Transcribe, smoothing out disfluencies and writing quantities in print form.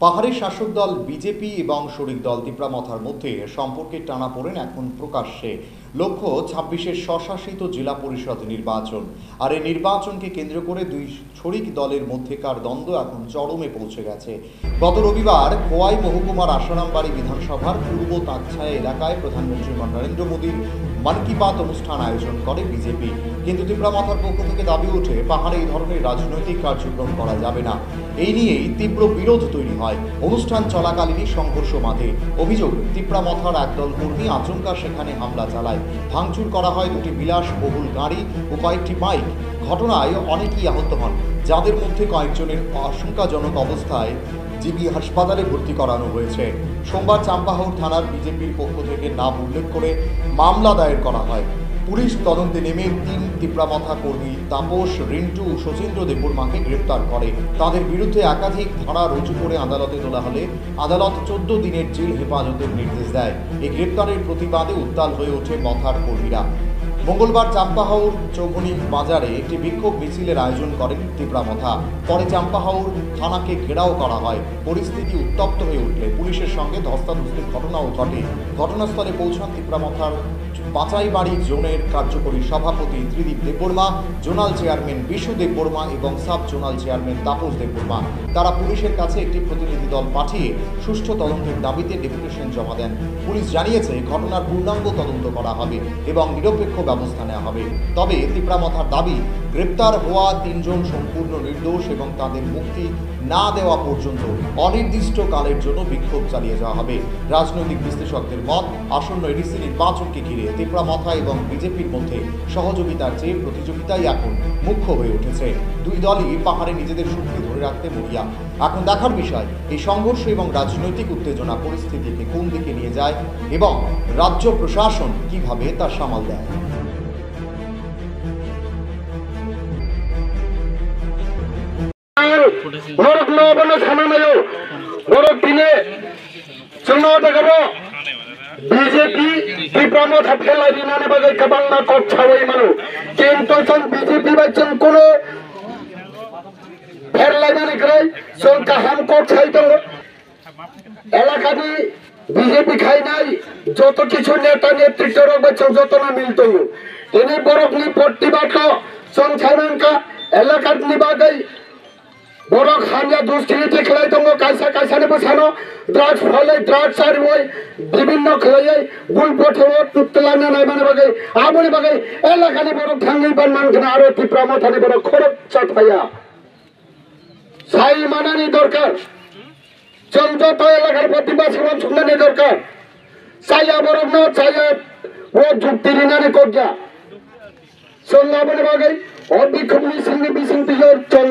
পাহাড়ি শাসক দল বিজেপি এবং শরিক দল তিপ্রামথার মধ্যে সম্পর্কের টানাপোড়েন এখন প্রকাশ্যে। লক্ষ্য ২৬-এর স্বশাসিত জেলা পরিষদ নির্বাচন। আর এই নির্বাচনকে কেন্দ্র করে দুই শরিক দলের মধ্যেকার দ্বন্দ্ব এখন চরমে পৌঁছে গেছে। গত রবিবার খোয়াই মহকুমার আসারামবাড়ি বিধানসভার পূর্ব তাকছায়া এলাকায় প্রধানমন্ত্রী নরেন্দ্র মোদীর মন কি বাত অনুষ্ঠান আয়োজন করে বিজেপি। কিন্তু তিপ্রামথার পক্ষ থেকে দাবি ওঠে পাহাড়ে এই ধরনের রাজনৈতিক কার্যক্রম করা যাবে না। এই নিয়েই তীব্র বিরোধ তৈরি হয়। অনুষ্ঠান চলাকালীনই সংঘর্ষ বাধে। অভিযোগ, তিপ্রামথার একদল কর্মী আচমকা সেখানে হামলা চালায়। ভাঙচুর করা হয় দুটি বিলাসবহুল গাড়ি ও কয়েকটি বাইক। ঘটনায় অনেকেই আহত হন, যাদের মধ্যে কয়েকজনের আশঙ্কাজনক অবস্থায় জিবি হাসপাতালে ভর্তি করানো হয়েছে। সোমবার চাম্পাহাওড় থানার বিজেপির পক্ষ থেকে নাম উল্লেখ করে মামলা দায়ের করা হয়। পুলিশ তদন্তে নেমে ৩ তিপ্রামথা কর্মী তাপস, রিন্টু ও শচীন্দ্র দেববর্মাকে গ্রেপ্তার করে। তাদের বিরুদ্ধে একাধিক ধারা রুজু করে আদালতে তোলা হলে আদালত ১৪ দিনের জেল হেফাজতের নির্দেশ দেয়। এই গ্রেপ্তারের প্রতিবাদে উত্তাল হয়ে ওঠে মথার কর্মীরা। মঙ্গলবার চাম্পাহাওড় চৌঘনি বাজারে একটি বিক্ষোভ মিছিলের আয়োজন করেন তিপ্রামথা। পরে চাম্পাহাওড় থানাকে ঘেরাও করা হয়। পরিস্থিতি উত্তপ্ত হয়ে উঠলে পুলিশের সঙ্গে ধস্তাধস্তির ঘটনাও ঘটে। ঘটনাস্থলে পৌঁছান তিপ্রামথার পাচাইবাড়ি জোনের কার্যকরী সভাপতি ত্রিদীপ দেববর্মা, জোনাল চেয়ারম্যান বিশু দেববর্মা এবং sub zonal chairman Tapas Debbarma. তারা পুলিশের কাছে একটি প্রতিনিধি দল পাঠিয়ে সুষ্ঠু তদন্তের দাবিতে ডেপুটেশন জমা দেন। পুলিশ জানিয়েছে ঘটনার পূর্ণাঙ্গ তদন্ত করা হবে এবং নিরপেক্ষ ব্যবস্থা নেওয়া হবে। তবে তিপ্রামথার দাবি, গ্রেপ্তার হওয়া ৩ জন সম্পূর্ণ নির্দোষ এবং তাদের মুক্তি না দেওয়া পর্যন্ত অনির্দিষ্টকালের জন্য বিক্ষোভ চালিয়ে যাওয়া হবে। রাজনৈতিক বিশ্লেষকদের মত, আসন্ন এডিসি নির্বাচনকে ঘিরে তিপ্রামথা এবং বিজেপির মধ্যে সহযোগিতার চেয়ে প্রতিযোগিতাই এখন মুখ্য হয়ে উঠেছে। দুই দলই পাহাড়ে নিজেদের শক্তি ধরে রাখতে মরিয়া। এখন দেখার বিষয়, এই সংঘর্ষ এবং রাজনৈতিক উত্তেজনা পরিস্থিতিকে কোন দিকে নিয়ে যায় এবং রাজ্য প্রশাসন কিভাবে তা সামাল দেয়। বিজেপি তিপ্রামথা ফেলাই বিমানে বাজাই কাবান্না করছে ওই মানুষ কিন্তু বিজেপি বাইছেন কোন ফেরলাই মানে করে সরকার হাম করছে তো এলাকাটি বিজেপি খাই নাই যত কিছু নেতা নেতৃত্ব রয়েছে যত না মিলত তিনি বরফনি প্রতিবাদ সংখ্যানকা এলাকার নিবাগাই বড় খানিয়া দুষ্কৃতি খেলাই দঙ্গ কাইসা কাইসানে বসানো দ্রাজ ফলে দ্রাজ সার ওই বিভিন্ন খেলাই বুল পথে তুতলানা নাই মানে বাগে আমনি বাগে এলাকানি বড় ভাঙ্গি বান মানখানে আরো তিপ্রামথানি বড় খরচ চাটাইয়া সাই মানানি দরকার চঞ্চত এলাকার প্রতিবাসী শুনানি দরকার চাইয়া বড় না চাইয়া ও যুক্তি রিনানি করজা সঙ্গে আমনি বাগে অবিক্ষোভ মিছিল চল